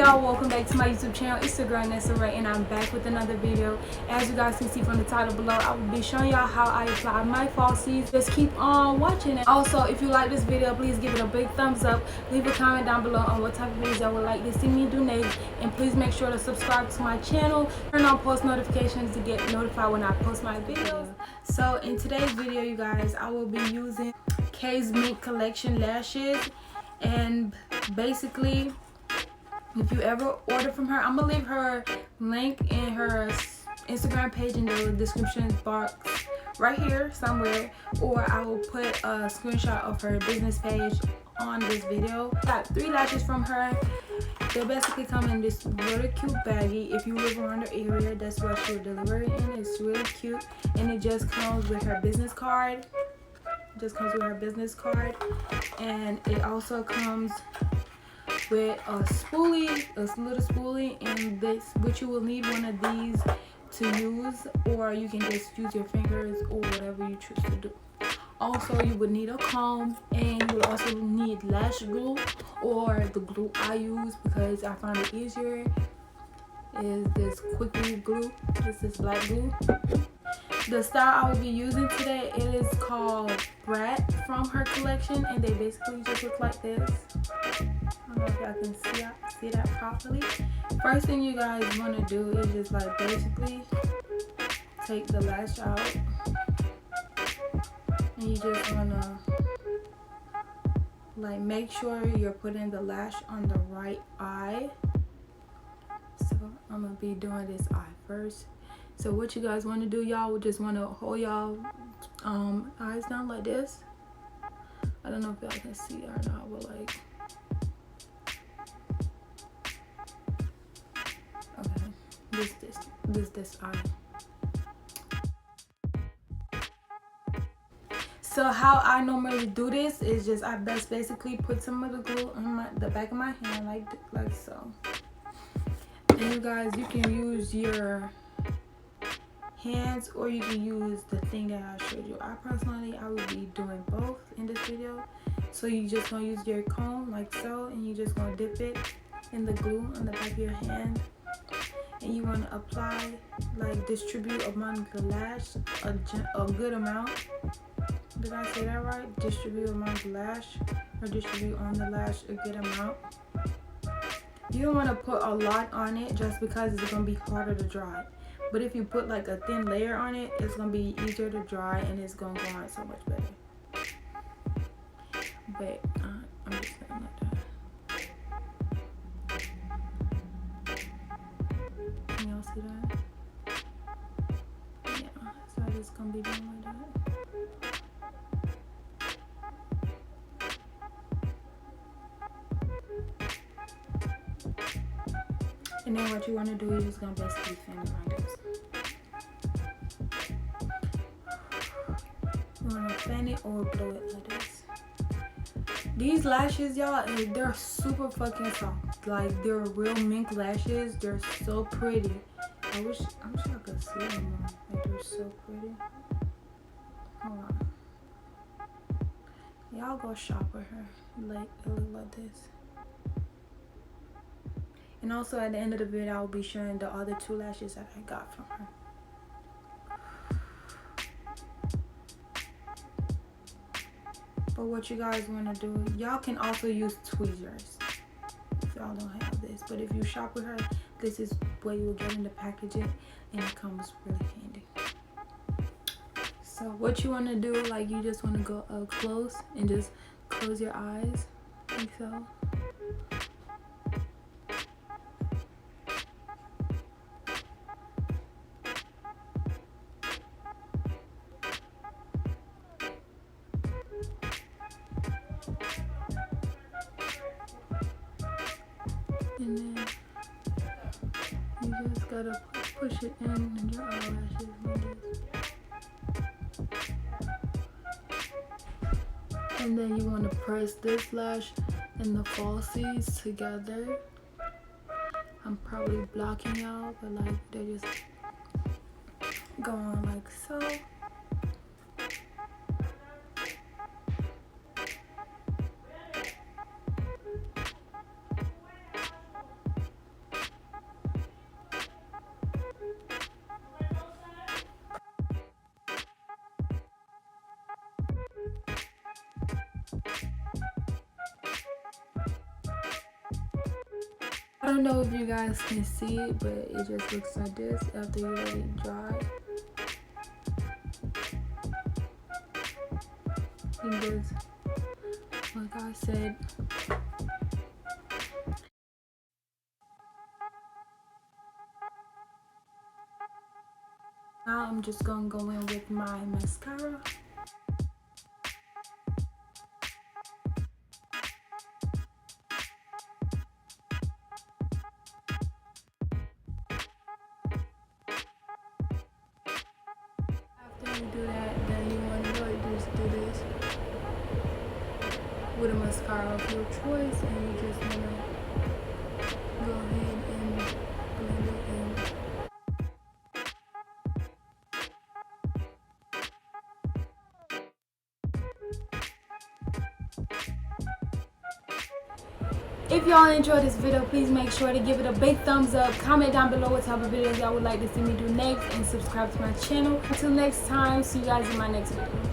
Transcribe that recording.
y'all, welcome back to my YouTube channel. It's your girl Nessa Ray, and I'm back with another video. As you guys can see from the title below, I will be showing y'all how I apply my falsies. Just keep on watching it. Also, if you like this video, please give it a big thumbs up. Leave a comment down below on what type of videos y'all would like to see me do next, and please make sure to subscribe to my channel. Turn on post notifications to get notified when I post my videos. So in today's video, you guys, I will be using K's Mink Collection lashes, and basically, if you ever order from her, I'm gonna leave her link in her Instagram page in the description box right here somewhere, or I will put a screenshot of her business page on this video. Got 3 lashes from her. They basically come in this really cute baggie. If you live around the area, that's what she'll deliver it in. It's really cute, and it just comes with her business card. And it also comes with a spoolie, a little spoolie, and this, which you will need one of these to use, or you can just use your fingers or whatever you choose to do. Also, you would need a comb, and you will also need lash glue, or the glue I use because I found it easier is this quickly glue. This is black glue. The style I will be using today, it is called Brat from her collection, and they basically just look like this. I don't know if y'all can see that properly. First thing you guys want to do is just like basically take the lash out, and you just want to like make sure you're putting the lash on the right eye. So I'm gonna be doing this eye first. So what you guys want to do, y'all would just want to hold y'all eyes down like this. I don't know if y'all can see or not, but like, okay, this eye. So how I normally do this is just I basically put some of the glue on the back of my hand like so. And you guys, you can use your hands, or you can use the thing that I showed you. I will be doing both in this video. So you just gonna use your comb like so, and you just gonna dip it in the glue on the back of your hand, and you want to apply, like distribute among the lash a good amount. Did I say that right? Distribute among the lash, or distribute on the lash a good amount. You don't want to put a lot on it just because it's gonna be harder to dry. But if you put like a thin layer on it, it's gonna be easier to dry, and it's gonna go on so much better. But I'm just saying like that. Can y'all see that? Yeah, so I'm just gonna be doing like that. And then what you want to do is just gonna basically fan it like this. You want to fan it or blow it like this. These lashes, y'all, they're super fucking soft. Like, they're real mink lashes. They're so pretty. I wish I could see them more. Like, they're so pretty. Hold on. Y'all go shop with her. Like, it look like this. And also at the end of the video, I will be showing the other 2 lashes that I got from her. But what you guys want to do, y'all can also use tweezers if y'all don't have this. But if you shop with her, this is what you will get in the packaging, and it comes really handy. So what you want to do, like, you just want to go up close and just close your eyes like so. And then you just gotta push it in your eyelashes like this. And then you want to press this lash and the falsies together. I'm probably blocking y'all, but like they're just going like so. I don't know if you guys can see it, but it just looks like this after you let it dry. And just, like I said, now I'm just gonna go in with my mascara. After you do that, then you want to really just do this with a mascara of your choice, and you just want to go ahead and blend it in. If y'all enjoyed this video, please make sure to give it a big thumbs up. Comment down below what type of videos y'all would like to see me do next, and subscribe to my channel. Until next time, see you guys in my next video.